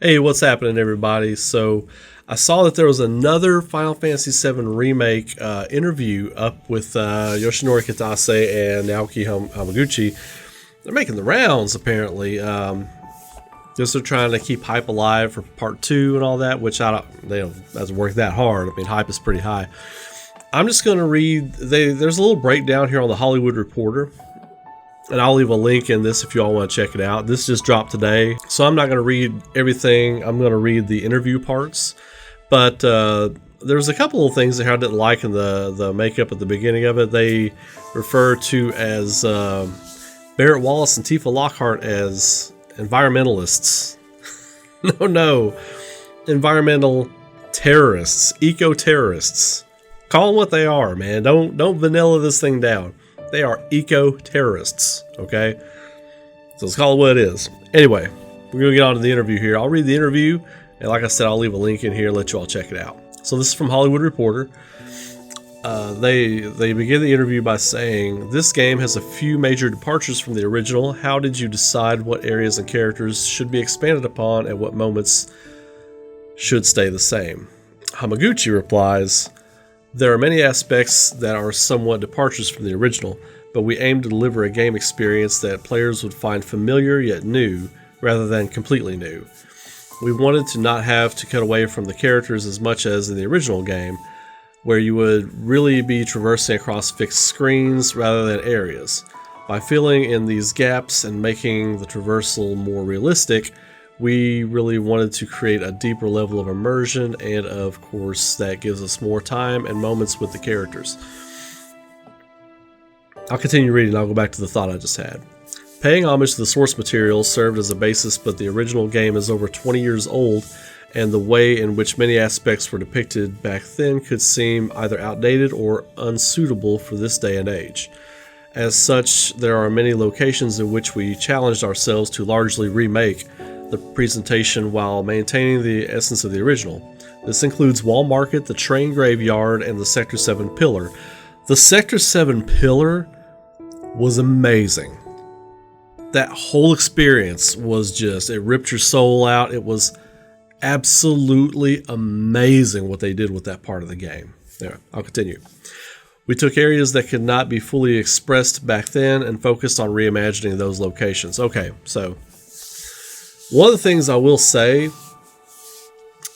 Hey, what's happening, everybody? So, I saw that there was another Final Fantasy VII Remake interview up with Yoshinori Kitase and Naoki Hamaguchi. They're making the rounds, apparently. Just they're trying to keep hype alive for part two and all that, which they don't doesn't work that hard. I mean, hype is pretty high. I'm just going to read. There's a little breakdown here on the Hollywood Reporter. And I'll leave a link in this if you all want to check it out. This just dropped today, so I'm not going to read everything. I'm going to read the interview parts. But there's a couple of things that I didn't like in the makeup at the beginning of it. They refer to as Barrett Wallace and Tifa Lockhart as environmentalists. No. Environmental terrorists. Eco-terrorists. Call them what they are, man. Don't vanilla this thing down. They are eco-terrorists, okay? So let's call it what it is. Anyway, we're going to get on to the interview here. I'll read the interview, and like I said, I'll leave a link in here and let you all check it out. So this is from Hollywood Reporter. They begin the interview by saying, "This game has a few major departures from the original. How did you decide what areas and characters should be expanded upon and what moments should stay the same?" Hamaguchi replies, "There are many aspects that are somewhat departures from the original, but we aim to deliver a game experience that players would find familiar yet new, rather than completely new. We wanted to not have to cut away from the characters as much as in the original game, where you would really be traversing across fixed screens rather than areas. By filling in these gaps and making the traversal more realistic, we really wanted to create a deeper level of immersion, and of course that gives us more time and moments with the characters." I'll continue reading. I'll go back to the thought I just had. "Paying homage to the source material served as a basis, but the original game is over 20 years old, and the way in which many aspects were depicted back then could seem either outdated or unsuitable for this day and age. As such, there are many locations in which we challenged ourselves to largely remake the presentation while maintaining the essence of the original. This includes Wall Market, the train graveyard, and the Sector 7 pillar." The Sector 7 pillar was amazing. That whole experience was just, it ripped your soul out. It was absolutely amazing what they did with that part of the game. Yeah, I'll continue. "We took areas that could not be fully expressed back then and focused on reimagining those locations." Okay, so one of the things I will say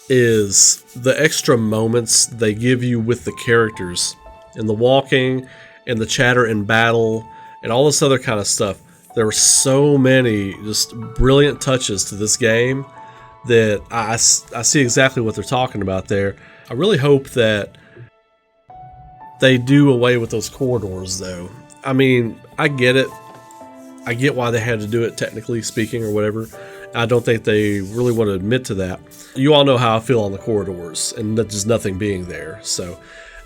is the extra moments they give you with the characters and the walking and the chatter in battle and all this other kind of stuff. There were so many just brilliant touches to this game that I see exactly what they're talking about there. I really hope that they do away with those corridors, though. I mean, I get it. I get why they had to do it, technically speaking, or whatever. I don't think they really want to admit to that. You all know how I feel on the corridors and just nothing being there. So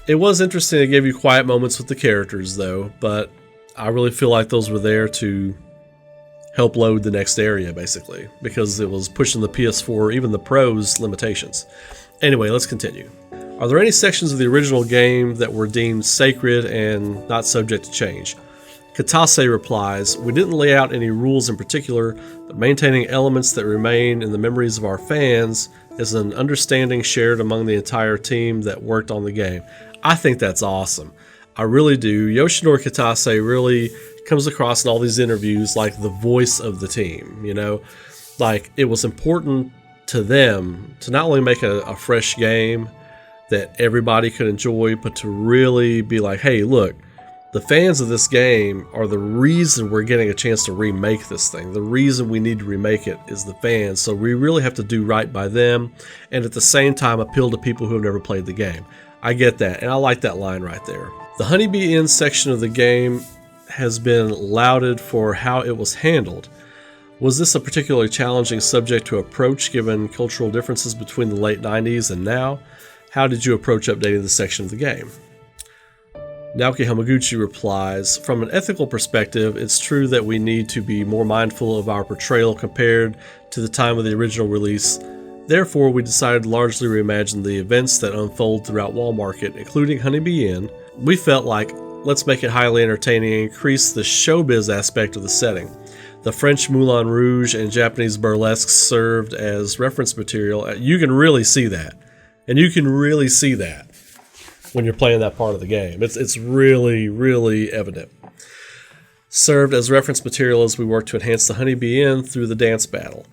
it was interesting to give you quiet moments with the characters, though, but I really feel like those were there to help load the next area, basically, because it was pushing the PS4, even the Pro's limitations. Anyway, let's continue. "Are there any sections of the original game that were deemed sacred and not subject to change?" Kitase replies, "We didn't lay out any rules in particular, but maintaining elements that remain in the memories of our fans is an understanding shared among the entire team that worked on the game." I think that's awesome. I really do. Yoshinori Kitase really comes across in all these interviews like the voice of the team, you know? Like, it was important to them to not only make a fresh game that everybody could enjoy, but to really be like, hey, look, the fans of this game are the reason we're getting a chance to remake this thing. The reason we need to remake it is the fans. So we really have to do right by them and at the same time appeal to people who have never played the game. I get that, and I like that line right there. "The Honeybee Inn section of the game has been lauded for how it was handled. Was this a particularly challenging subject to approach given cultural differences between the late 90s and now? How did you approach updating this section of the game?" Naoki Hamaguchi replies, "From an ethical perspective, it's true that we need to be more mindful of our portrayal compared to the time of the original release. Therefore, we decided to largely reimagine the events that unfold throughout Wall Market, including Honeybee Inn. We felt like, let's make it highly entertaining and increase the showbiz aspect of the setting. The French Moulin Rouge and Japanese burlesque served as reference material. You can really see that. And you can really see that when you're playing that part of the game. It's really, really evident. Served as reference material as we worked to enhance the Honeybee Inn through the dance battle.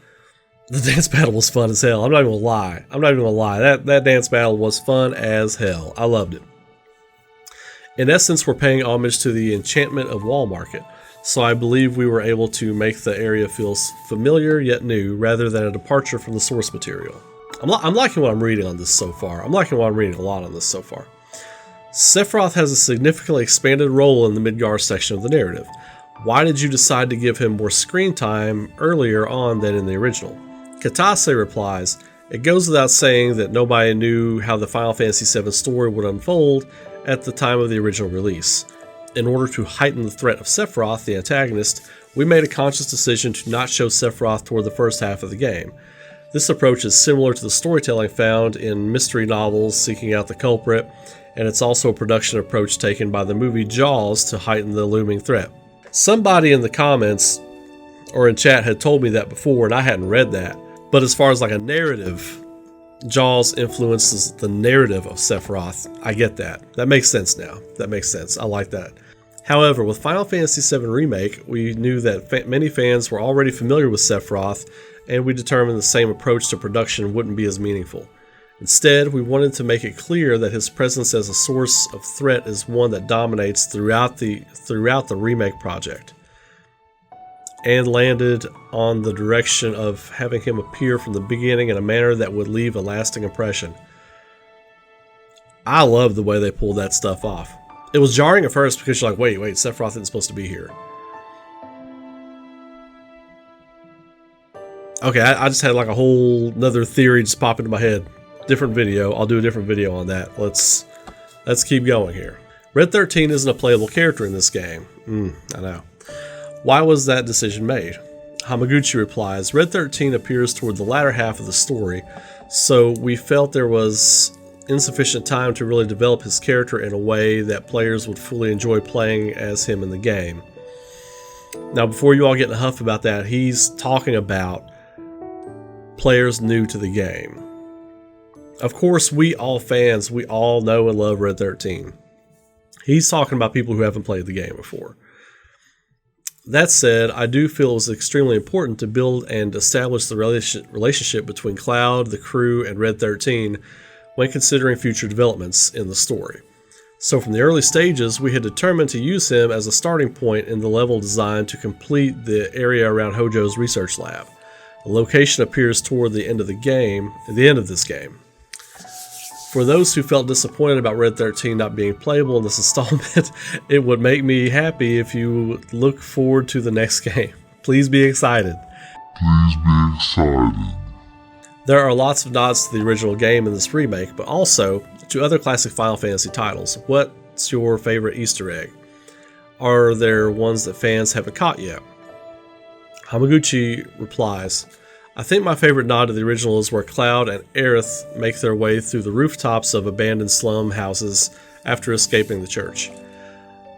The dance battle was fun as hell. I'm not even gonna lie. That dance battle was fun as hell. I loved it. In essence, we're paying homage to the enchantment of Wall Market, so I believe we were able to make the area feel familiar yet new, rather than a departure from the source material. I'm liking what I'm reading on this so far. I'm liking what I'm reading a lot on this so far. Sephiroth has a significantly expanded role in the Midgar section of the narrative. Why did you decide to give him more screen time earlier on than in the original? Kitase replies, it goes without saying that nobody knew how the Final Fantasy VII story would unfold at the time of the original release. In order to heighten the threat of Sephiroth, the antagonist, we made a conscious decision to not show Sephiroth toward the first half of the game. This approach is similar to the storytelling found in mystery novels seeking out the culprit, and it's also a production approach taken by the movie Jaws to heighten the looming threat. Somebody in the comments or in chat had told me that before, and I hadn't read that. But as far as like a narrative, Jaws influences the narrative of Sephiroth. I get that. That makes sense now. That makes sense. I like that. However, with Final Fantasy VII Remake, we knew that many fans were already familiar with Sephiroth, and we determined the same approach to production wouldn't be as meaningful. Instead, we wanted to make it clear that his presence as a source of threat is one that dominates throughout the remake project, and landed on the direction of having him appear from the beginning in a manner that would leave a lasting impression. I love the way they pulled that stuff off. It was jarring at first because you're like, wait, Sephiroth isn't supposed to be here. Okay, I just had like a whole another theory just pop into my head. Different video. I'll do a different video on that. Let's keep going here. Red 13 isn't a playable character in this game. I know. Why was that decision made? Hamaguchi replies, Red 13 appears toward the latter half of the story, so we felt there was insufficient time to really develop his character in a way that players would fully enjoy playing as him in the game. Now, before you all get in a huff about that, he's talking about players new to the game. Of course, we all fans, we all know and love Red 13. He's talking about people who haven't played the game before. That said, I do feel it was extremely important to build and establish the relationship between Cloud, the crew, and Red 13 when considering future developments in the story. So from the early stages, we had determined to use him as a starting point in the level design to complete the area around Hojo's research lab. The location appears toward the end of the game, at the end of this game. For those who felt disappointed about Red 13 not being playable in this installment, it would make me happy if you look forward to the next game. Please be excited. Please be excited. There are lots of nods to the original game in this remake, but also to other classic Final Fantasy titles. What's your favorite Easter egg? Are there ones that fans haven't caught yet? Hamaguchi replies, I think my favorite nod to the original is where Cloud and Aerith make their way through the rooftops of abandoned slum houses after escaping the church.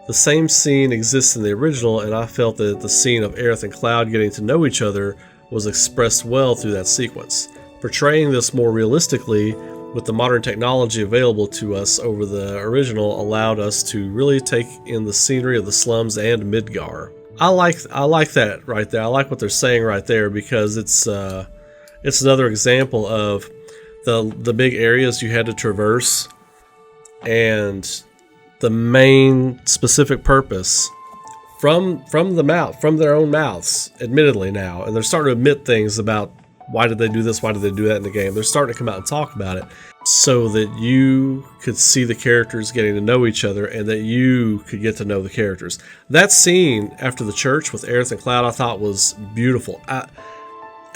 The same scene exists in the original, and I felt that the scene of Aerith and Cloud getting to know each other was expressed well through that sequence. Portraying this more realistically with the modern technology available to us over the original allowed us to really take in the scenery of the slums and Midgar. I like that right there. I like what they're saying right there because it's another example of the big areas you had to traverse and the main specific purpose from their own mouths, admittedly now, and they're starting to admit things about why did they do this, why did they do that in the game. They're starting to come out and talk about it so that you could see the characters getting to know each other and that you could get to know the characters. That scene after the church with Aerith and Cloud I thought was beautiful.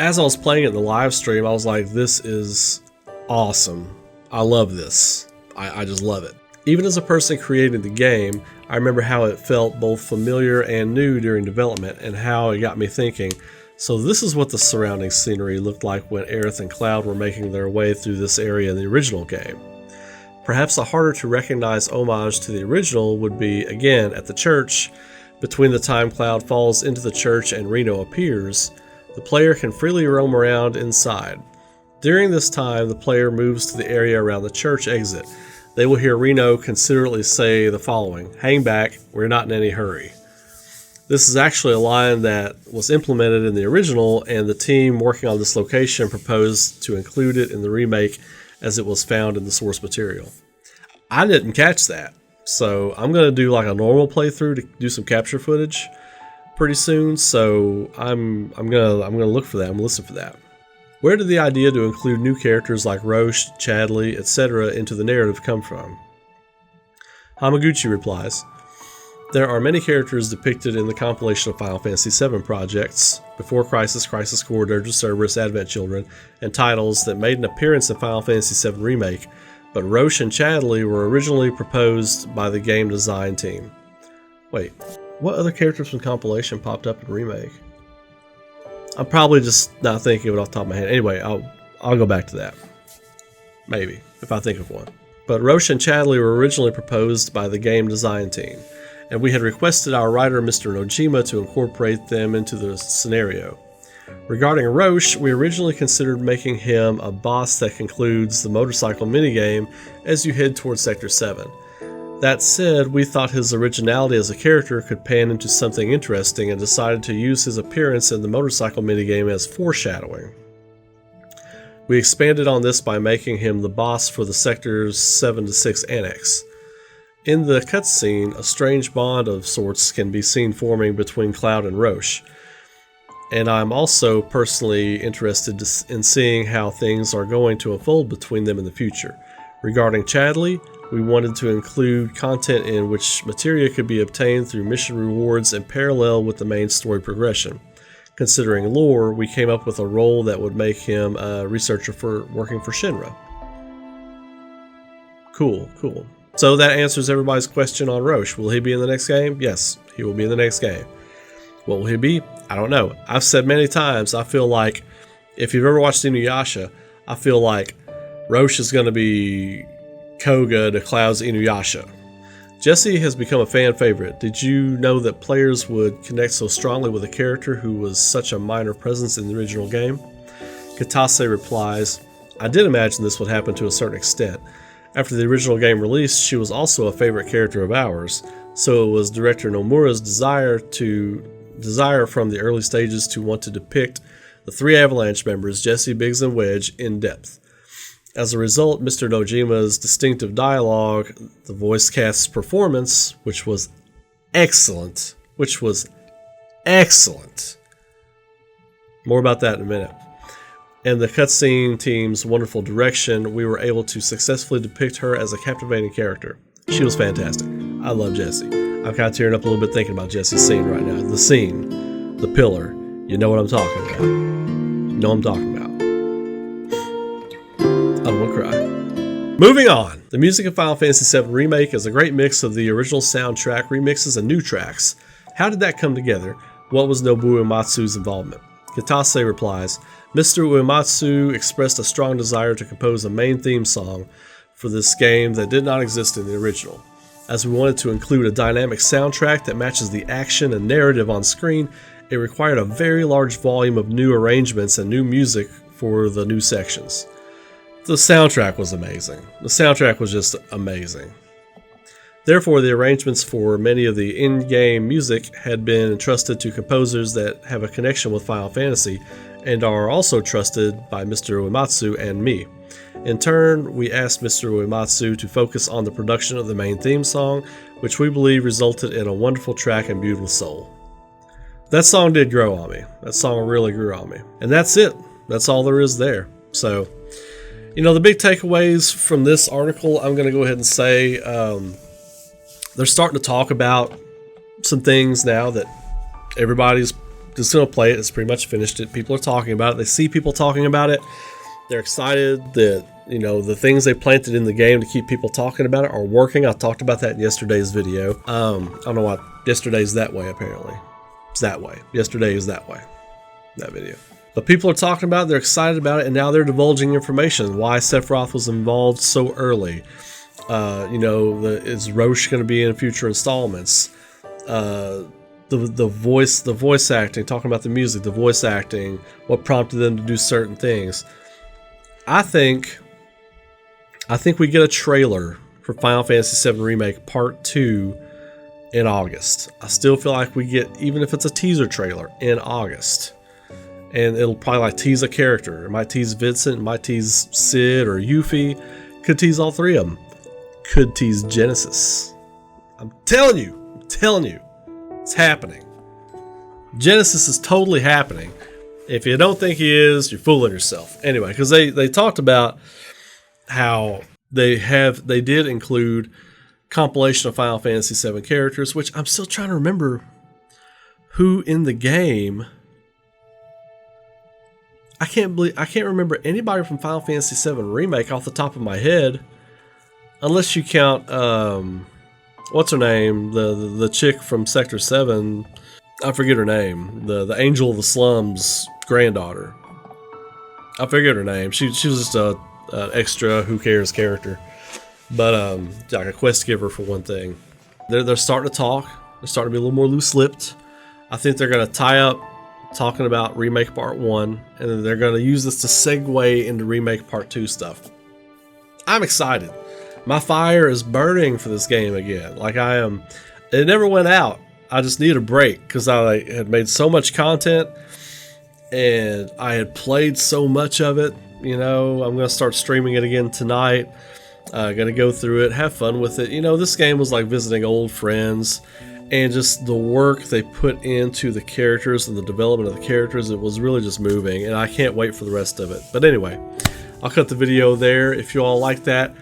As I was playing it in the live stream, I was like, this is awesome. I love this. I just love it. Even as a person creating the game, I remember how it felt both familiar and new during development and how it got me thinking, so this is what the surrounding scenery looked like when Aerith and Cloud were making their way through this area in the original game. Perhaps a harder to recognize homage to the original would be, again, at the church, Between the time Cloud falls into the church and Reno appears, the player can freely roam around inside. During this time, the player moves to the area around the church exit. They will hear Reno considerately say the following: "Hang back, we're not in any hurry." This is actually a line that was implemented in the original, and the team working on this location proposed to include it in the remake as it was found in the source material. I didn't catch that, so I'm going to do like a normal playthrough to do some capture footage pretty soon, so I'm gonna look for that. I'm gonna listen for that. Where did the idea to include new characters like Roche, Chadley, etc. into the narrative come from? Hamaguchi replies, "There are many characters depicted in the compilation of Final Fantasy VII projects, Before Crisis, Crisis Core, Dirge of Cerberus, Advent Children, and titles that made an appearance in Final Fantasy VII Remake, but Roche and Chadley were originally proposed by the game design team." Wait, what other characters from compilation popped up in Remake? I'm probably just not thinking of it off the top of my head. Anyway, I'll go back to that. Maybe, if I think of one. But Roche and Chadley were originally proposed by the game design team, and we had requested our writer Mr. Nojima to incorporate them into the scenario. Regarding Roche, we originally considered making him a boss that concludes the motorcycle minigame as you head towards Sector 7. That said, we thought his originality as a character could pan into something interesting and decided to use his appearance in the motorcycle minigame as foreshadowing. We expanded on this by making him the boss for the Sectors 7 to 6 annex. In the cutscene, a strange bond of sorts can be seen forming between Cloud and Roche, and I'm also personally interested in seeing how things are going to unfold between them in the future. Regarding Chadley, we wanted to include content in which materia could be obtained through mission rewards in parallel with the main story progression. Considering lore, we came up with a role that would make him a researcher working for Shinra. Cool. So that answers everybody's question on Roche. Will he be in the next game? Yes, he will be in the next game. What will he be? I don't know. I've said many times, I feel like, if you've ever watched Inuyasha, I feel like Roche is going to be Koga to Cloud's Inuyasha. Jesse has become a fan favorite. Did you know that players would connect so strongly with a character who was such a minor presence in the original game? Kitase replies, "I did imagine this would happen to a certain extent. After the original game released, she was also a favorite character of ours, so it was director Nomura's desire from the early stages to want to depict the three Avalanche members, Jesse, Biggs, and Wedge, in depth. As a result, Mr. Nojima's distinctive dialogue, the voice cast's performance, which was excellent. More about that in a minute. And the cutscene team's wonderful direction, we were able to successfully depict her as a captivating character. She was fantastic. I love Jessie. I'm kind of tearing up a little bit thinking about Jessie's scene right now. The scene, the pillar. You know what I'm talking about. I don't want to cry. Moving on. The music of Final Fantasy VII Remake is a great mix of the original soundtrack remixes and new tracks. How did that come together? What was Nobuo Uematsu's involvement? Kitase replies, Mr. Uematsu expressed a strong desire to compose a main theme song for this game that did not exist in the original. As we wanted to include a dynamic soundtrack that matches the action and narrative on screen, it required a very large volume of new arrangements and new music for the new sections. The soundtrack was amazing. The soundtrack was just amazing. Therefore, the arrangements for many of the in-game music had been entrusted to composers that have a connection with Final Fantasy and are also trusted by Mr. Uematsu and me. In turn, we asked Mr. Uematsu to focus on the production of the main theme song, which we believe resulted in a wonderful track and beautiful soul. That song did grow on me. That song really grew on me. And that's it. That's all there is there. So, the big takeaways from this article, I'm going to go ahead and say they're starting to talk about some things now that everybody's just going to play it. It's pretty much finished it. People are talking about it. They see people talking about it. They're excited that, the things they planted in the game to keep people talking about it are working. I talked about that in yesterday's video. I don't know why yesterday's that way, apparently. It's that way. Yesterday is that way. That video. But people are talking about it, they're excited about it, and now they're divulging information. Why Sephiroth was involved so early. Is Roche going to be in future installments? the voice acting, talking about the music, the voice acting, what prompted them to do certain things. I think we get a trailer for Final Fantasy VII Remake Part 2 in August. I still feel like we get, even if it's a teaser trailer, in August. And it'll probably like tease a character. It might tease Vincent, it might tease Sid or Yuffie. Could tease all three of them. Could tease Genesis. I'm telling you, it's happening. Genesis is totally happening. If you don't think he is, you're fooling yourself. Anyway, because they talked about how they did include compilation of Final Fantasy VII characters, which I'm still trying to remember who in the game. I can't remember anybody from Final Fantasy VII Remake off the top of my head, unless you count what's her name, the chick from Sector 7. I forget her name. The Angel of the Slums granddaughter. I forget her name. She was just a extra who cares character, but like a quest giver for one thing. They're starting to talk. They're starting to be a little more loose-lipped. I think they're going to tie up talking about Remake Part 1, and then they're going to use this to segue into Remake Part 2 stuff. I'm excited. My fire is burning for this game again. Like I am. It never went out. I just need a break because I had made so much content and I had played so much of it. You know, I'm going to start streaming it again tonight. Going to go through it, have fun with it. You know, this game was like visiting old friends, and just the work they put into the characters and the development of the characters, it was really just moving, and I can't wait for the rest of it. But anyway, I'll cut the video there. If you all like that,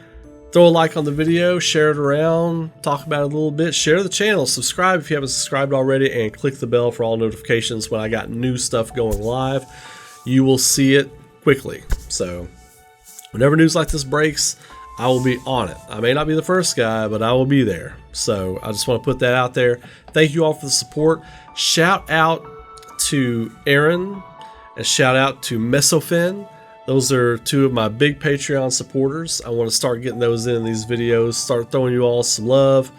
throw a like on the video, share it around, talk about it a little bit, share the channel, subscribe if you haven't subscribed already, and click the bell for all notifications when I got new stuff going live. You will see it quickly. So whenever news like this breaks, I will be on it. I may not be the first guy, but I will be there. So I just want to put that out there. Thank you all for the support. Shout out to Aaron and shout out to Mesophin. Those are two of my big Patreon supporters. I want to start getting those in these videos, start throwing you all some love.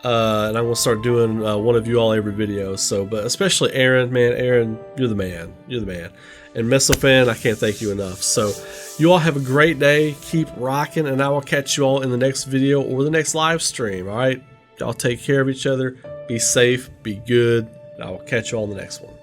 And I'm going to start doing one of you all every video. So, but especially Aaron, man, Aaron, you're the man. You're the man. And Mesophin, I can't thank you enough. So you all have a great day. Keep rocking, and I will catch you all in the next video or the next live stream. All right? Y'all take care of each other. Be safe. Be good. And I will catch you all in the next one.